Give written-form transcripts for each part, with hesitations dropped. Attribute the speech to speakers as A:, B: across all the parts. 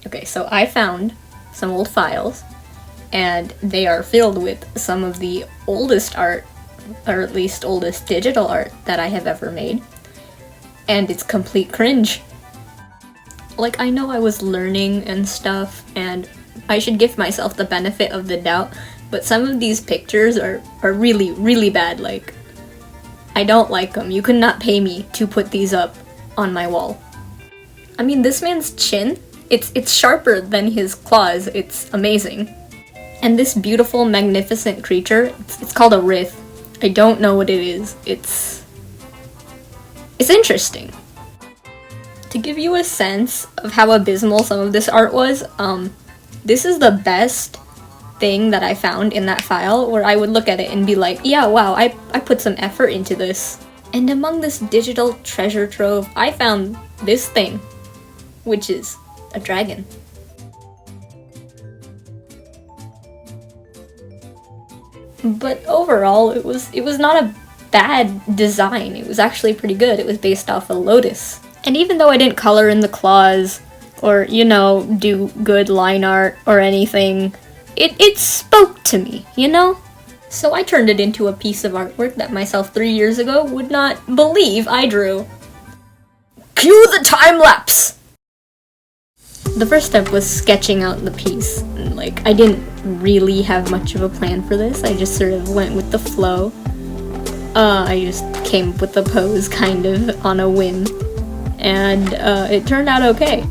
A: Okay, so I found some old files, and they are filled with some of the oldest art, or at least oldest digital art that I have ever made. And it's complete cringe. Like, I know I was learning and stuff, and I should give myself the benefit of the doubt, but some of these pictures are really, really bad. Like, I don't like them. You could not pay me to put these up on my wall. I mean, this man's chin, it's sharper than his claws. It's amazing. And this beautiful, magnificent creature, it's called a Rith. I don't know what it is. It's interesting. To give you a sense of how abysmal some of this art was, this is the best thing that I found in that file, where I would look at it and be like, yeah, wow, I put some effort into this. And among this digital treasure trove, I found this thing, which is a dragon. But overall, it was not a bad design. It was actually pretty good. It was based off a Lotus. And even though I didn't color in the claws, or, you know, do good line art or anything, it spoke to me, you know? So I turned it into a piece of artwork that myself 3 years ago would not believe I drew. Cue the time lapse! The first step was sketching out the piece. Like, I didn't really have much of a plan for this. I just sort of went with the flow. I just came up with the pose kind of on a whim. And it turned out okay.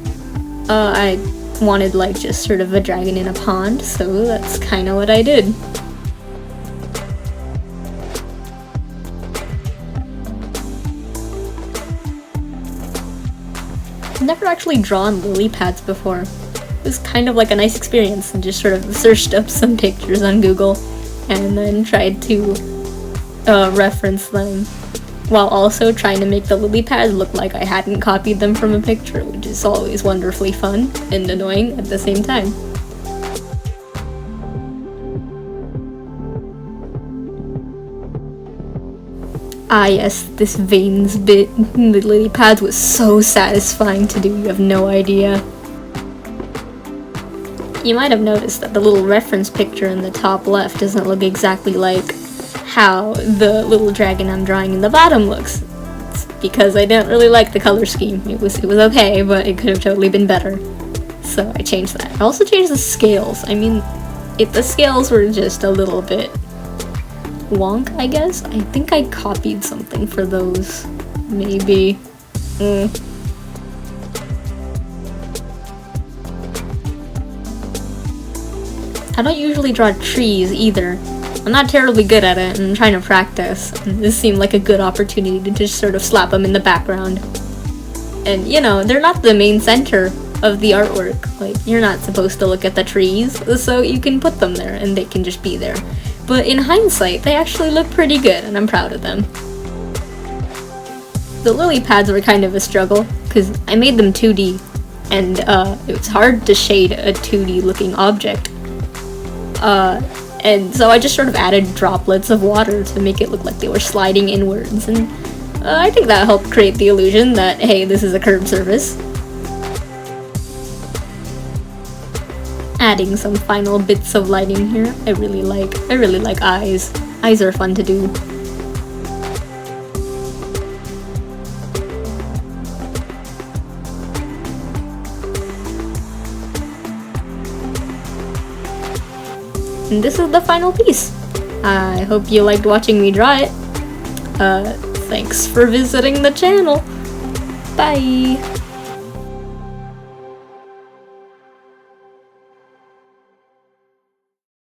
A: I wanted like just sort of a dragon in a pond, so that's kind of what I did. I've never actually drawn lily pads before. It was kind of like a nice experience, and just sort of searched up some pictures on Google and then tried to reference them, while also trying to make the lily pads look like I hadn't copied them from a picture, which is always wonderfully fun and annoying at the same time. Ah yes, this veins bit in the lily pads was so satisfying to do, you have no idea. You might have noticed that the little reference picture in the top left doesn't look exactly like how the little dragon I'm drawing in the bottom looks. It's because I didn't really like the color scheme. It was okay, but it could have totally been better. So I changed that. I also changed the scales. I mean, if the scales were just a little bit wonk, I guess. I think I copied something for those. Maybe. I don't usually draw trees either. I'm not terribly good at it, and I'm trying to practice. And this seemed like a good opportunity to just sort of slap them in the background. And, you know, they're not the main center of the artwork. Like, you're not supposed to look at the trees, so you can put them there, and they can just be there. But in hindsight, they actually look pretty good, and I'm proud of them. The lily pads were kind of a struggle, because I made them 2D, and it was hard to shade a 2D looking object. And so I just sort of added droplets of water to make it look like they were sliding inwards, and I think that helped create the illusion that, hey, this is a curved surface. Adding some final bits of lighting here. I really like eyes. Eyes are fun to do. And this is the final piece. I hope you liked watching me draw it. Thanks for visiting the channel. Bye!